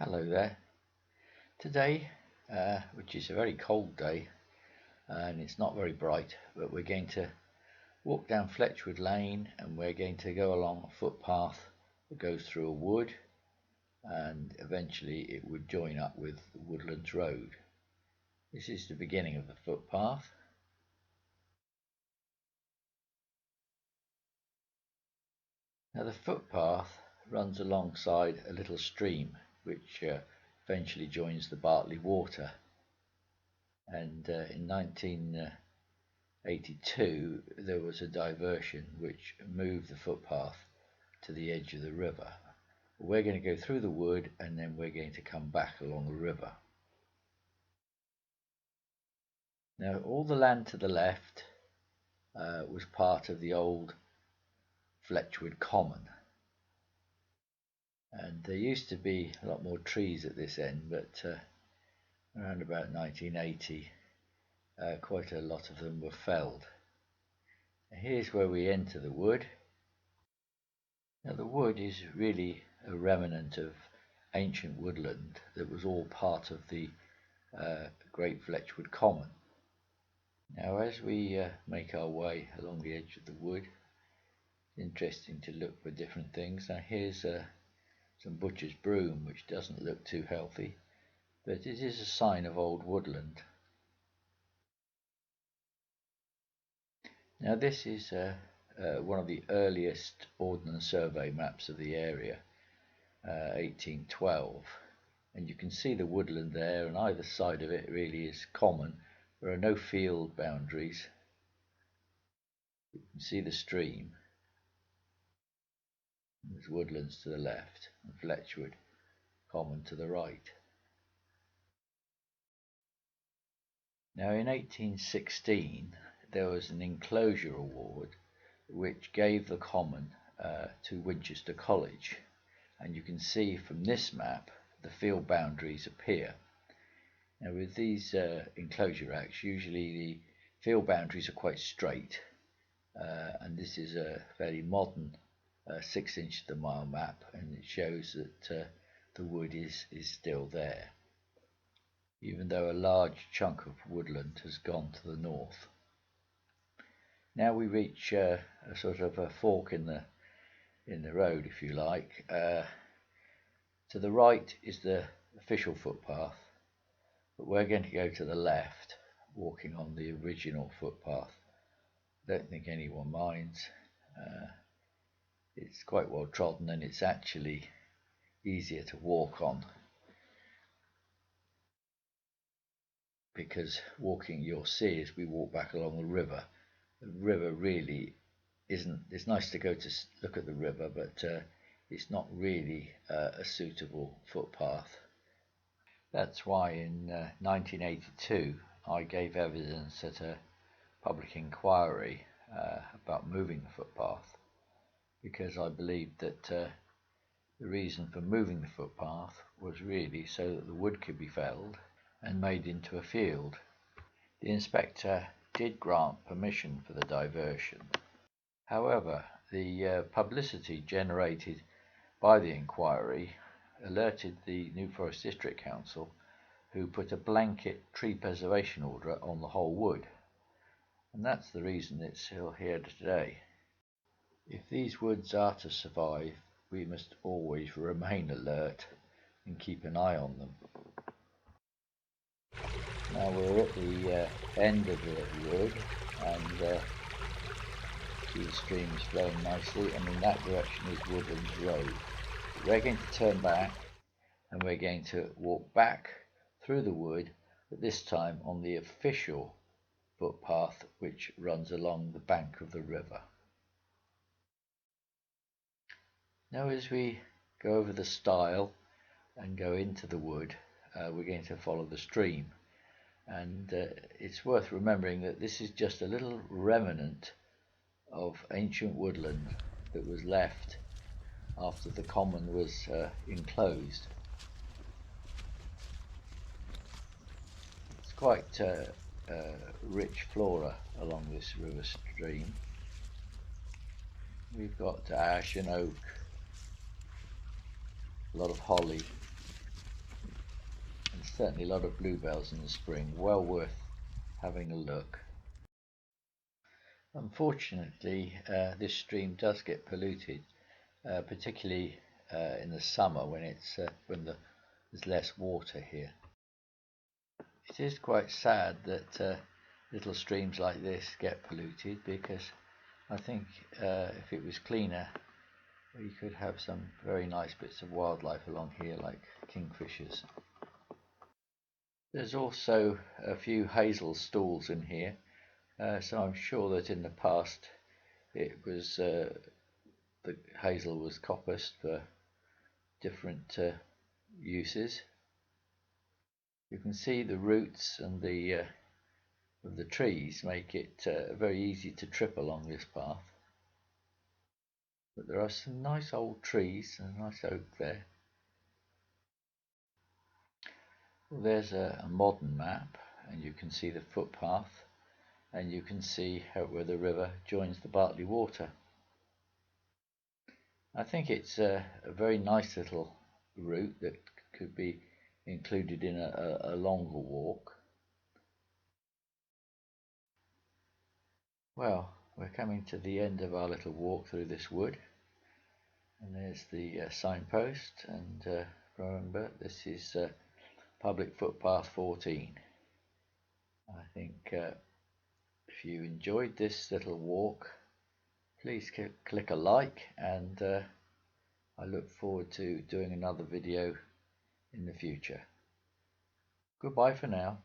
Hello there. Today, which is a very cold day and it's not very bright, but we're going to walk down Fletchwood Lane and we're going to go along a footpath that goes through a wood and eventually it would join up with the Woodlands Road. This is the beginning of the footpath. Now the footpath runs alongside a little stream which eventually joins the Bartley Water, and in 1982 there was a diversion which moved the footpath to the edge of the river. We're going to go through the wood and then we're going to come back along the river. Now all the land to the left was part of the old Fletchwood Common, and there used to be a lot more trees at this end, but around about 1980 quite a lot of them were felled. Here's where we enter the wood. Now the wood is really a remnant of ancient woodland that was all part of the Great Fletchwood Common. Now as we make our way along the edge of the wood, it's interesting to look for different things. Now here's some butcher's broom, which doesn't look too healthy, but it is a sign of old woodland. Now this is one of the earliest Ordnance Survey maps of the area, 1812, and you can see the woodland there, and either side of it really is common. There are no field boundaries. You can see the stream. There's woodlands to the left and Fletchwood Common to the right. Now in 1816 there was an enclosure award which gave the common to Winchester College, and you can see from this map the field boundaries appear. Now with these enclosure acts, usually the field boundaries are quite straight, and this is a fairly modern 6-inch to the mile map, and it shows that the wood is still there, even though a large chunk of woodland has gone to the north. Now we reach a sort of a fork in the road, if you like. To the right is the official footpath, but we're going to go to the left, walking on the original footpath. I don't think anyone minds. It's quite well trodden and it's actually easier to walk on, because walking, you'll see as we walk back along the river really isn't. It's nice to go to look at the river, but it's not really a suitable footpath. That's why in 1982 I gave evidence at a public inquiry about moving the footpath, because I believed that the reason for moving the footpath was really so that the wood could be felled and made into a field. The inspector did grant permission for the diversion. However, the publicity generated by the inquiry alerted the New Forest District Council, who put a blanket tree preservation order on the whole wood, and that's the reason it's still here today. If these woods are to survive, we must always remain alert and keep an eye on them. Now we're at the end of the wood, and see the stream is flowing nicely, and in that direction is Woodlands Road. We're going to turn back and we're going to walk back through the wood, but this time on the official footpath which runs along the bank of the river. Now as we go over the stile and go into the wood, we're going to follow the stream, and it's worth remembering that this is just a little remnant of ancient woodland that was left after the common was enclosed. It's quite rich flora along this river stream. We've got ash and oak, a lot of holly, certainly a lot of bluebells in the spring, well worth having a look. Unfortunately, this stream does get polluted, particularly in the summer when there's less water here. It is quite sad that little streams like this get polluted, because I think if it was cleaner, we could have some very nice bits of wildlife along here, like kingfishers. There's also a few hazel stalls in here, so I'm sure that in the past it was the hazel was coppiced for different uses. You can see the roots and the of the trees make it very easy to trip along this path. But there are some nice old trees and a nice oak there. Well, there's a modern map, and you can see the footpath, and you can see where the river joins the Bartley Water. I think it's a very nice little route that could be included in a longer walk. Well, we're coming to the end of our little walk through this wood, and there's the signpost, and remember, this is public footpath 14. I think if you enjoyed this little walk, please click a like, and I look forward to doing another video in the future. Goodbye for now.